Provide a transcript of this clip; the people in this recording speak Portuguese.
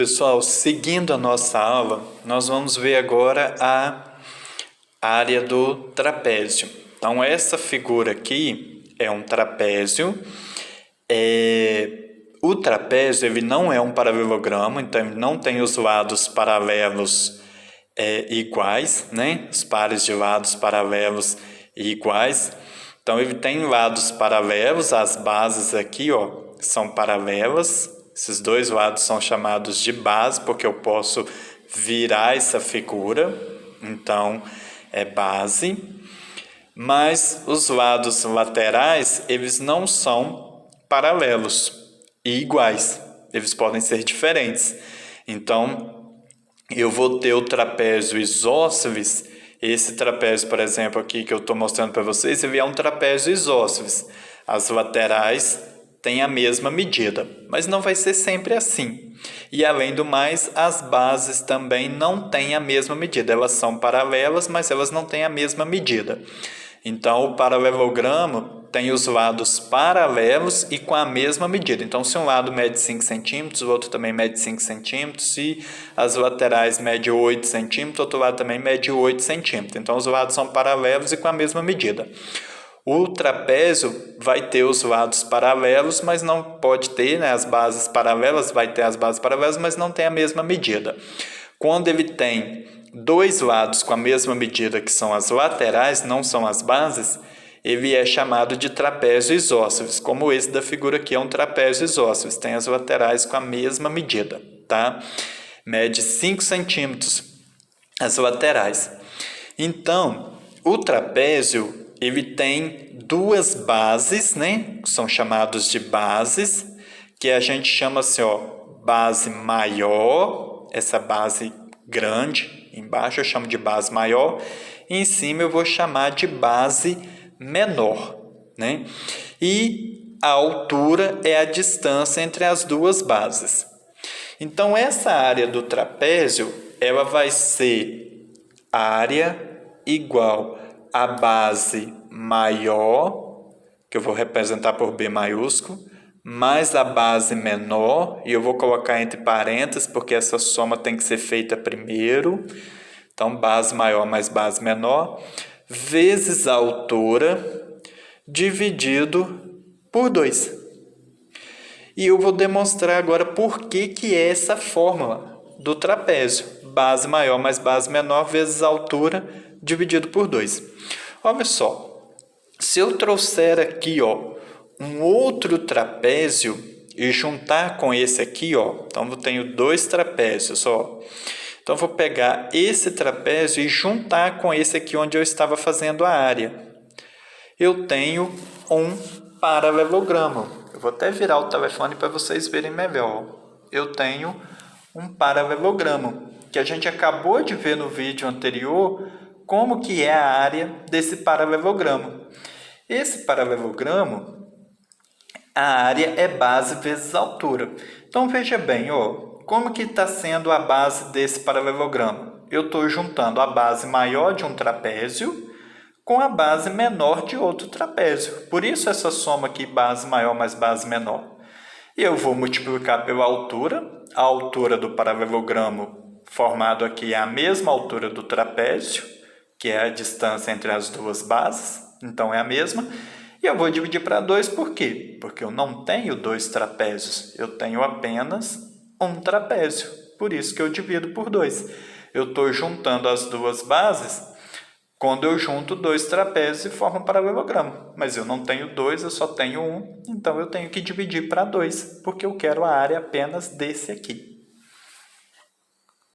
Pessoal, seguindo a nossa aula, nós vamos ver agora a área do trapézio. Então, essa figura aqui é um trapézio. O trapézio ele não é um paralelogramo, então ele não tem os lados paralelos iguais, né? Os pares de lados paralelos e iguais. Então, ele tem lados paralelos, as bases aqui, ó, são paralelas. Esses dois lados são chamados de base, porque eu posso virar essa figura, então é base. Mas os lados laterais, eles não são paralelos e iguais, eles podem ser diferentes. Então, eu vou ter o trapézio isósceles. Esse trapézio, por exemplo, aqui que eu estou mostrando para vocês, ele é um trapézio isósceles. As laterais têm a mesma medida, mas não vai ser sempre assim. E, além do mais, as bases também não têm a mesma medida. Elas são paralelas, mas elas não têm a mesma medida. Então, o paralelogramo tem os lados paralelos e com a mesma medida. Então, se um lado mede 5 centímetros, o outro também mede 5 centímetros. Se as laterais medem 8 centímetros, o outro lado também mede 8 centímetros. Então, os lados são paralelos e com a mesma medida. O trapézio vai ter os lados paralelos, mas não pode ter, né, as bases paralelas, vai ter as bases paralelas, mas não tem a mesma medida. Quando ele tem dois lados com a mesma medida, que são as laterais, não são as bases, ele é chamado de trapézio isósceles, como esse da figura aqui é um trapézio isósceles, tem as laterais com a mesma medida, tá? Mede 5 centímetros as laterais. Então, o trapézio ele tem duas bases, né? São chamados de bases, que a gente chama assim, ó, base maior, essa base grande, embaixo eu chamo de base maior, e em cima eu vou chamar de base menor, né? E a altura é a distância entre as duas bases. Então, essa área do trapézio, ela vai ser área igual a base maior, que eu vou representar por B maiúsculo, mais a base menor, e eu vou colocar entre parênteses, porque essa soma tem que ser feita primeiro. Então, base maior mais base menor, vezes a altura, dividido por 2. E eu vou demonstrar agora por que é essa fórmula do trapézio. Base maior mais base menor vezes a altura, dividido por 2. Olha só, se eu trouxer aqui, ó, um outro trapézio e juntar com esse aqui, ó, então eu tenho dois trapézios, ó. Então, eu vou pegar esse trapézio e juntar com esse aqui onde eu estava fazendo a área. Eu tenho um paralelogramo. Eu vou até virar o telefone para vocês verem melhor. Eu tenho um paralelogramo, que a gente acabou de ver no vídeo anterior como que é a área desse paralelogramo. Esse paralelogramo, a área é base vezes altura. Então, veja bem, ó, como que está sendo a base desse paralelogramo? Eu estou juntando a base maior de um trapézio com a base menor de outro trapézio. Por isso essa soma aqui, base maior mais base menor. E eu vou multiplicar pela altura. A altura do paralelogramo formado aqui é a mesma altura do trapézio, que é a distância entre as duas bases. Então, é a mesma. E eu vou dividir para 2, por quê? Porque eu não tenho dois trapézios. Eu tenho apenas um trapézio. Por isso que eu divido por 2. Eu estou juntando as duas bases quando eu junto dois trapézios e formo um paralelogramo. Mas eu não tenho dois, eu só tenho um. Então, eu tenho que dividir para 2, porque eu quero a área apenas desse aqui.